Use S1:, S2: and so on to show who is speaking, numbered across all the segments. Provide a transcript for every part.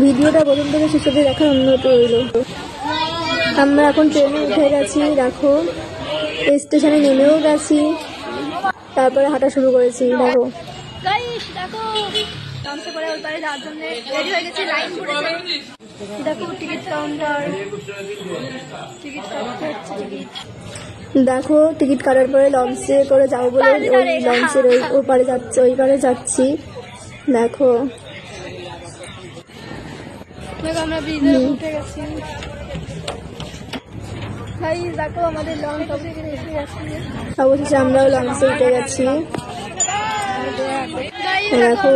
S1: ভিডিওটা প্রথম থেকে শেষ অবধি দেখার অনুরোধ রইল। আমরা এখন ট্রেনে উঠে গেছি, দেখো স্টেশনে নেমেও গেছি, তারপরে হাঁটা শুরু করেছি। দেখো দেখো টিকিট কাটার পরে লঞ্চে করে যাবো বলে ওই লঞ্চের ওই পারে যাচ্ছে, ওই পারে যাচ্ছি। দেখো আমরা ব্রিজে উঠে গেছি। দেখো আমাদের লঞ্চ অবশেষে আমরাও লঞ্চে উঠে গেছি। দেখো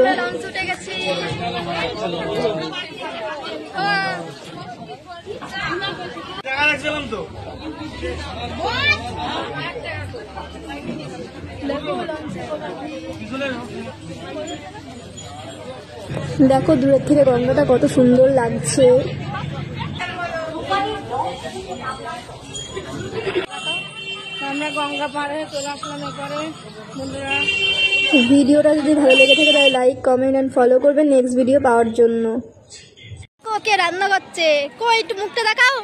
S1: দেখো দূরের থেকে গঙ্গাটা কত সুন্দর লাগছে। আমরা গঙ্গা পাড়ে চলে আসলাম। এবারে বন্ধুরা ভিডিওটা যদি ভালো লেগে থাকে তাহলে লাইক, কমেন্ট এন্ড ফলো করবেন নেক্সট ভিডিও পাওয়ার জন্য। কে রান্না করছে? কই একটু মুখটা দেখাও।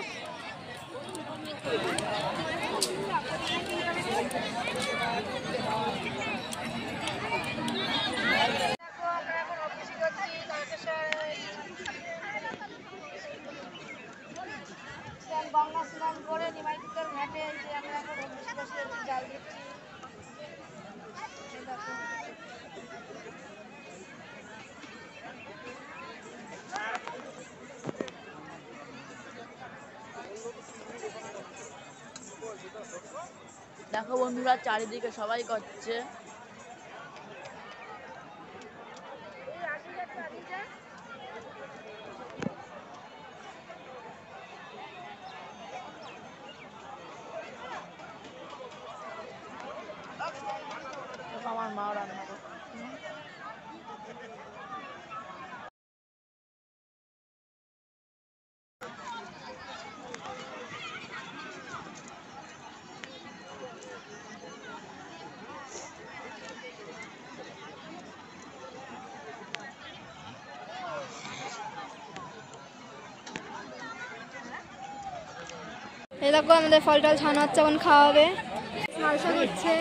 S1: গঙ্গা স্নান করে নিমাইপুরের ঘাটে আমরা এখন বসে বসে জাল দিচ্ছি।
S2: দেখো বন্ধুরা চারিদিকে সবাই করছে। আমার মা রান্না করছে।
S1: এই দেখো আমাদের ফল টল ছানা হচ্ছে, এখন খাওয়া হবে। মালসা হচ্ছে।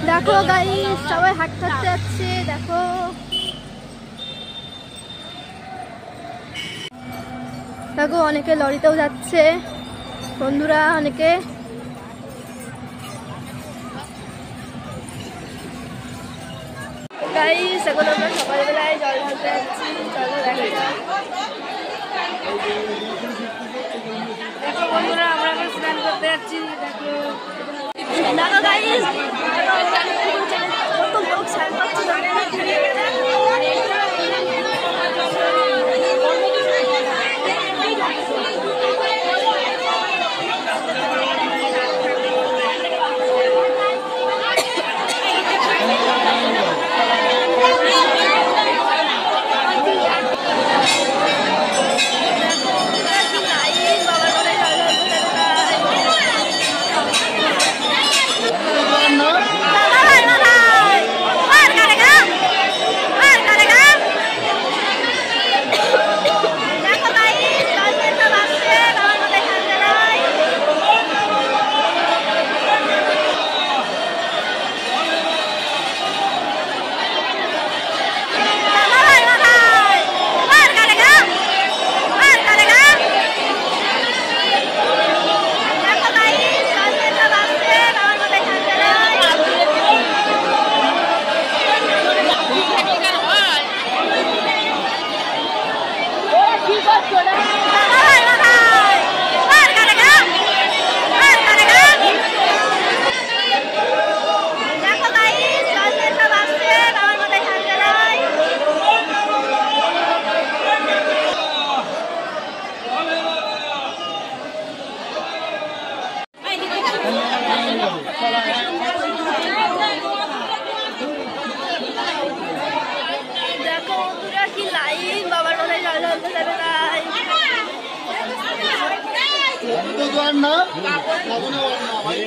S1: দেখো গাইস সবাই হাঁটতে হাঁটতে যাচ্ছে। দেখো দেখো অনেকে লরিতেও যাচ্ছে বন্ধুরা, অনেকে। গাইস এখন আমরা সকালবেলায় জল ঢালতে যাচ্ছি। চলো দেখা যাক। দেখো বন্ধুরা আমরা এখন স্নান করতে যাচ্ছি। দেখো দেখো গাইস কত লোক স্নান করছে।
S3: আর না শ্রাবণেও আর না ভাই।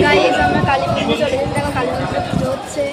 S1: গাইস আমরা কালী মন্দিরে চলে গেছি, দেখো কালী মন্দিরে পুজো হচ্ছে।